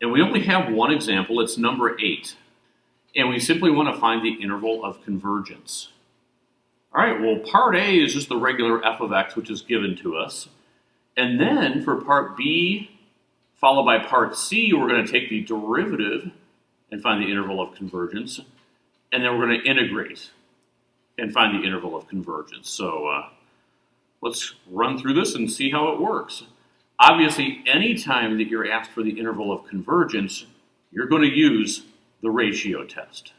And we only have one example, it's number 8. And we simply want to find the interval of convergence. All right, well, part A is just the regular f of x, which is given to us. And then for part B, followed by part C, we're going to take the derivative and find the interval of convergence. And then we're going to integrate and find the interval of convergence. So let's run through this and see how it works. Obviously, anytime that you're asked for the interval of convergence, you're going to use the ratio test.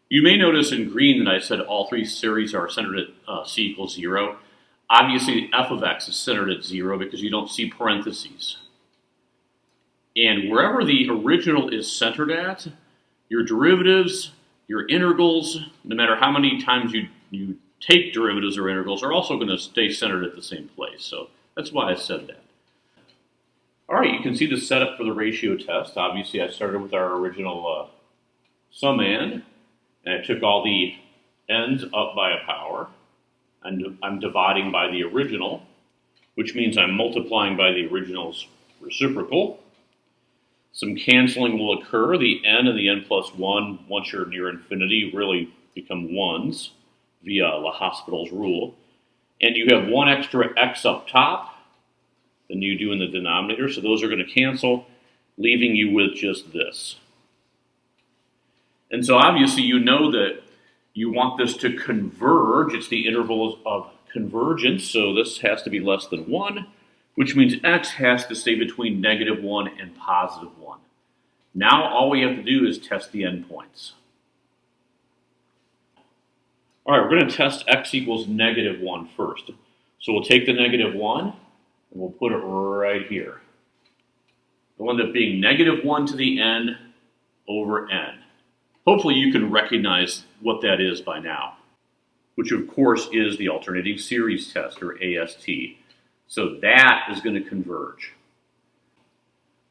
You may notice in green that I said all three series are centered at c equals 0. Obviously, f of x is centered at 0 because you don't see parentheses. And wherever the original is centered at, your derivatives, your integrals, no matter how many times you take derivatives or integrals, are also going to stay centered at the same place. So that's why I said that. All right, you can see the setup for the ratio test. Obviously, I started with our original summand, and I took all the n's up by a power, and I'm dividing by the original, which means I'm multiplying by the original's reciprocal. Some canceling will occur. The n and the n plus 1, once you're near infinity, really become 1s via L'Hospital's rule. And you have one extra x up top than you do in the denominator, so those are going to cancel, leaving you with just this. And so obviously you know that you want this to converge. It's the interval of convergence, so this has to be less than 1, which means x has to stay between -1 and +1. Now all we have to do is test the endpoints. All right, we're going to test x equals -1 first. So we'll take the -1 and we'll put it right here. It'll end up being -1 to the n over n. Hopefully you can recognize what that is by now, which of course is the alternating series test, or AST. So that is going to converge.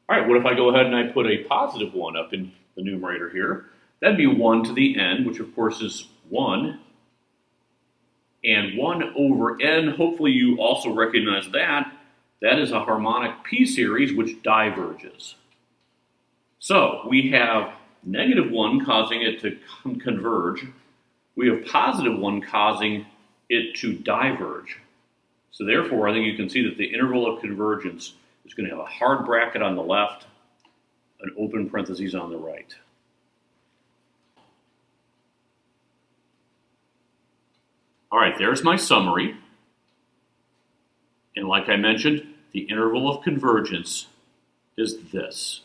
All right, what if I go ahead and I put a +1 up in the numerator here? That'd be 1 to the n, which of course is 1. And 1 over n, hopefully you also recognize that. That is a harmonic p-series which diverges. So we have -1 causing it to converge. We have +1 causing it to diverge. So therefore, I think you can see that the interval of convergence is going to have a hard bracket on the left, an open parentheses on the right. All right, there's my summary. And like I mentioned, the interval of convergence is this.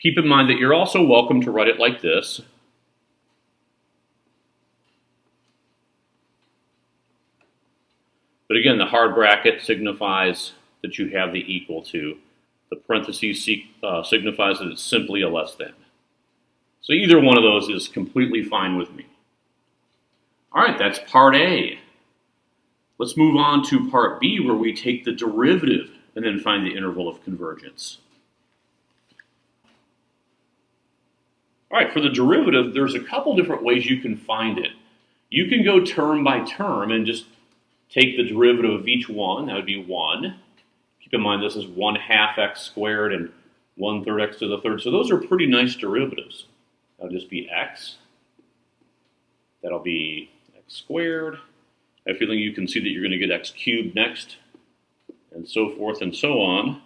Keep in mind that you're also welcome to write it like this. But again, the hard bracket signifies that you have the equal to. The parentheses signifies that it's simply a less than. So either one of those is completely fine with me. All right, that's part A. Let's move on to part B, where we take the derivative and then find the interval of convergence. All right, for the derivative, there's a couple different ways you can find it. You can go term by term and just take the derivative of each one. That would be 1. Keep in mind this is 1/2 x squared and 1/3 x to the third. So those are pretty nice derivatives. That'll just be x. That'll be x squared. I have a feeling you can see that you're going to get x cubed next, and so forth and so on.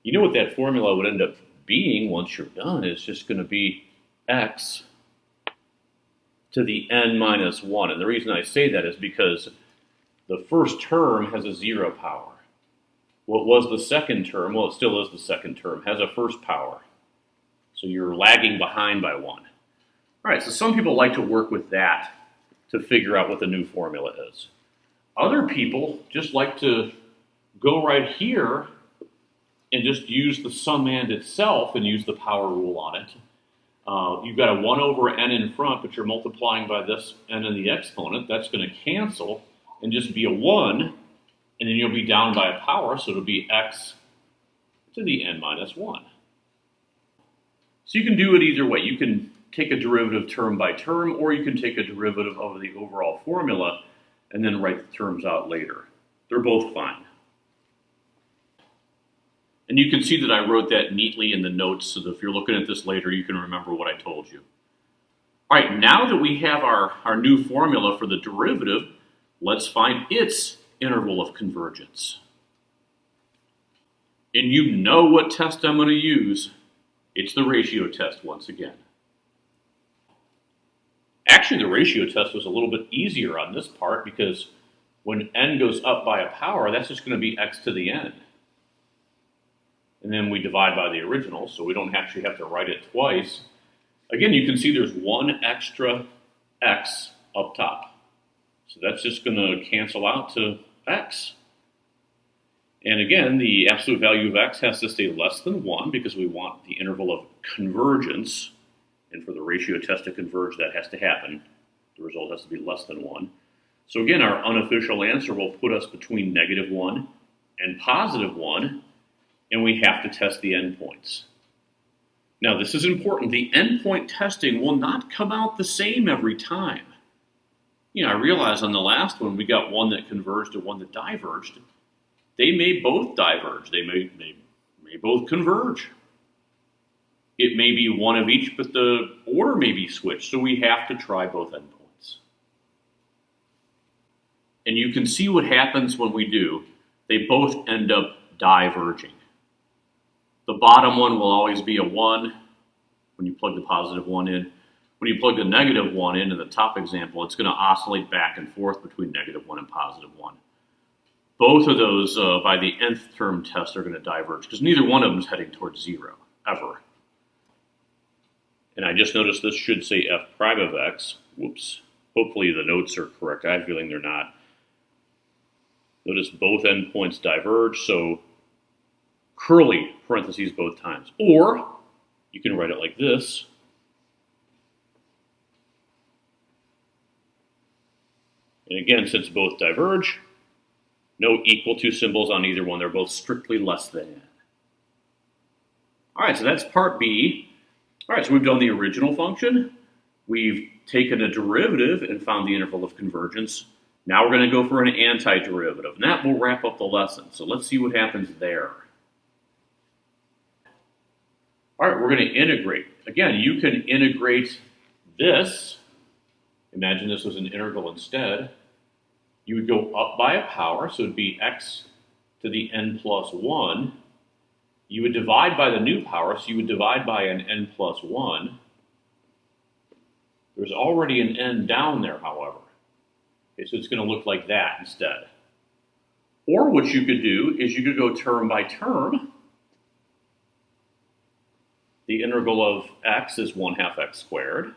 You know what that formula would end up being once you're done? It's just going to be x to the n minus 1. And the reason I say that is because the first term has a 0 power. What was the second term, well, it still is the second term, has a first power. So you're lagging behind by 1. All right, so some people like to work with that to figure out what the new formula is. Other people just like to go right here and just use the summand itself and use the power rule on it. You've got a 1 over n in front, but you're multiplying by this n in the exponent. That's going to cancel and just be a 1, and then you'll be down by a power, so it'll be x to the n minus 1. So you can do it either way. You can take a derivative term by term, or you can take a derivative over the overall formula. and then write the terms out later. They're both fine. And you can see that I wrote that neatly in the notes so that if you're looking at this later, you can remember what I told you. All right, now that we have our new formula for the derivative, let's find its interval of convergence. And you know what test I'm going to use. It's the ratio test once again. Actually, the ratio test was a little bit easier on this part because when n goes up by a power, that's just going to be x to the n. And then we divide by the original, so we don't actually have to write it twice. Again, you can see there's one extra x up top. So that's just going to cancel out to x. And again, the absolute value of x has to stay less than 1 because we want the interval of convergence. And for the ratio test to converge, that has to happen. The result has to be less than 1. So again, our unofficial answer will put us between -1 and +1, and we have to test the endpoints. Now, this is important. The endpoint testing will not come out the same every time. I realize on the last one, we got one that converged and one that diverged. They may both diverge. They may both converge. It may be one of each, but the order may be switched, so we have to try both endpoints. And you can see what happens when we do. They both end up diverging. The bottom one will always be a 1 when you plug the +1 in. When you plug the -1 in the top example, it's going to oscillate back and forth between -1 and +1. Both of those, by the nth term test, are going to diverge because neither one of them is heading towards 0, ever. And I just noticed this should say f prime of x. Whoops. Hopefully the notes are correct. I have a feeling they're not. Notice both endpoints diverge, so curly parentheses both times. Or you can write it like this. And again, since both diverge, no equal to symbols on either one. They're both strictly less than. All right, so that's part B. All right, so we've done the original function. We've taken a derivative and found the interval of convergence. Now we're going to go for an antiderivative, and that will wrap up the lesson. So let's see what happens there. All right, we're going to integrate. Again, you can integrate this. Imagine this was an integral instead. You would go up by a power, so it would be x to the n plus 1. You would divide by the new power, so you would divide by an n plus 1. There's already an n down there, however. Okay, so it's going to look like that instead. Or what you could do is you could go term by term. The integral of x is 1/2 x squared.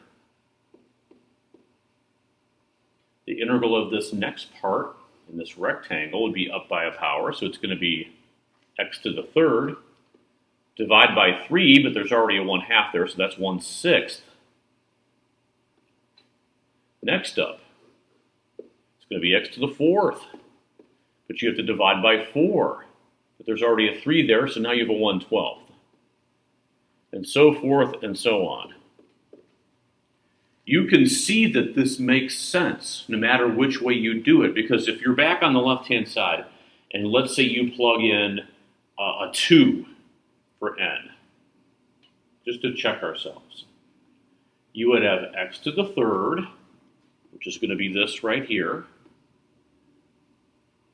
The integral of this next part in this rectangle would be up by a power, so it's going to be x to the third. Divide by 3, but there's already a 1/2 there, so that's 1/6. Next up, it's going to be x to the fourth, but you have to divide by 4. But there's already a 3 there, so now you have a 1/12. And so forth and so on. You can see that this makes sense no matter which way you do it, because if you're back on the left-hand side, and let's say you plug in a 2 for n, just to check ourselves, you would have x to the third, which is going to be this right here.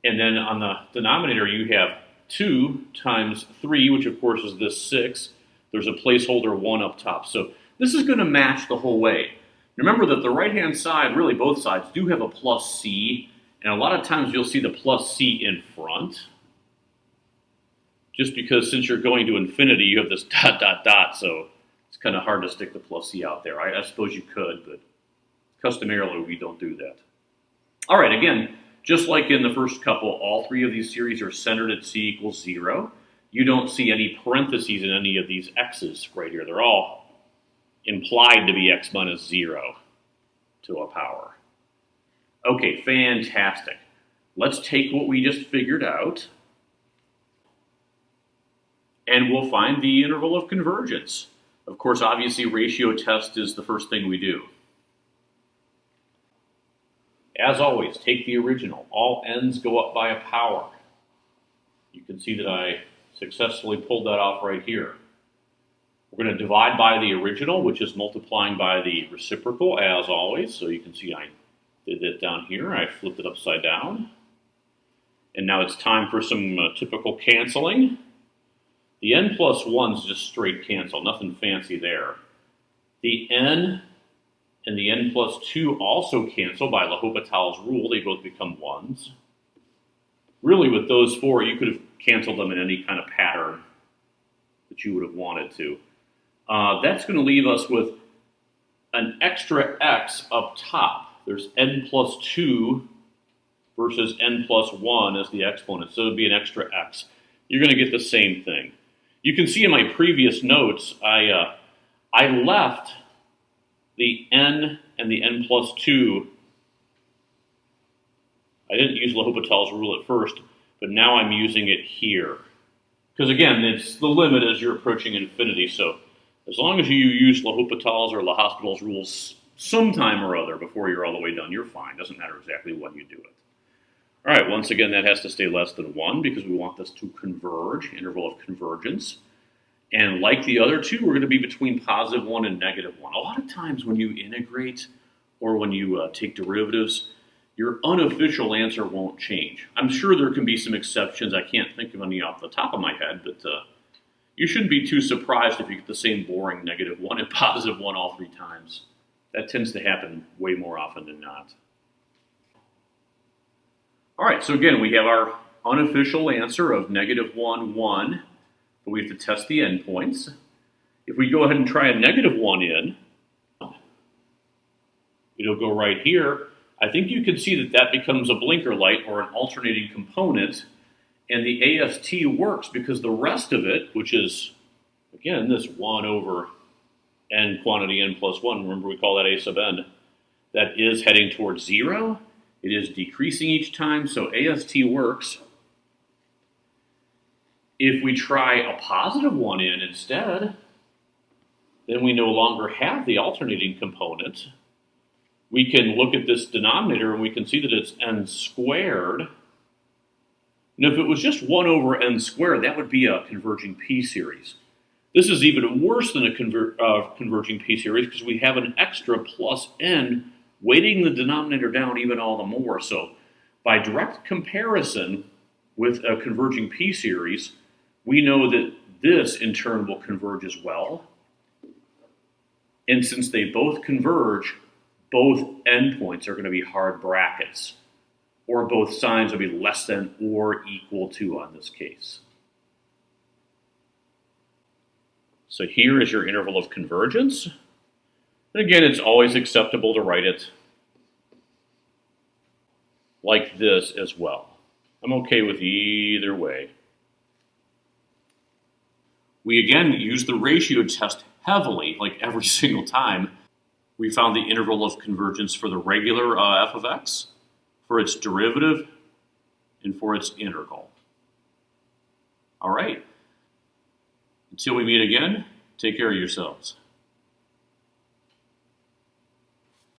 And then on the denominator, you have 2 times 3, which of course is this 6. There's a placeholder 1 up top. So this is going to match the whole way. Remember that the right-hand side, really both sides, do have a plus c. And a lot of times you'll see the plus c in front. Just because since you're going to infinity, you have this dot, dot, dot. So it's kind of hard to stick the plus c out there. I suppose you could, but customarily we don't do that. All right, again, just like in the first couple, all three of these series are centered at c equals 0. You don't see any parentheses in any of these x's right here. They're all implied to be x minus 0 to a power. Okay, fantastic. Let's take what we just figured out, and we'll find the interval of convergence. Of course, obviously, ratio test is the first thing we do. As always, take the original. All n's go up by a power. You can see that I successfully pulled that off right here. We're going to divide by the original, which is multiplying by the reciprocal, as always. So you can see I did that down here. I flipped it upside down. And now it's time for some typical canceling. The n plus 1 is just straight cancel, nothing fancy there. The n and the n plus 2 also cancel by L'Hopital's rule. They both become 1s. Really, with those four, you could have canceled them in any kind of pattern that you would have wanted to. That's going to leave us with an extra x up top. There's n plus 2 versus n plus 1 as the exponent, so it would be an extra x. You're going to get the same thing. You can see in my previous notes, I left the n and the n plus 2. I didn't use L'Hopital's rule at first, but now I'm using it here. Because again, it's the limit as you're approaching infinity, so as long as you use L'Hopital's or L'Hospital's rules sometime or other before you're all the way done, you're fine. Doesn't matter exactly when you do it. All right, once again, that has to stay less than 1 because we want this to converge, interval of convergence. And like the other two, we're going to be between positive 1 and negative 1. A lot of times when you integrate or when you take derivatives, your unofficial answer won't change. I'm sure there can be some exceptions. I can't think of any off the top of my head, but you shouldn't be too surprised if you get the same boring negative 1 and positive 1 all 3 times. That tends to happen way more often than not. All right, so again, we have our unofficial answer of negative 1, 1, but we have to test the endpoints. If we go ahead and try a negative 1 in, it'll go right here. I think you can see that that becomes a blinker light or an alternating component, and the AST works because the rest of it, which is, again, this 1 over n quantity n plus 1, remember we call that a sub n, that is heading towards 0. It is decreasing each time, so AST works. If we try a positive 1 in instead, then we no longer have the alternating component. We can look at this denominator and we can see that it's n squared. And if it was just 1 over n squared, that would be a converging p-series. This is even worse than a converging p-series because we have an extra plus n weighting the denominator down even all the more. So by direct comparison with a converging p-series, we know that this in turn will converge as well. And since they both converge, both endpoints are going to be hard brackets, or both signs will be less than or equal to on this case. So here is your interval of convergence. And again, it's always acceptable to write it like this as well. I'm okay with either way. We again use the ratio test heavily, like every single time. We found the interval of convergence for the regular f of x, for its derivative, and for its integral. All right. Until we meet again, take care of yourselves.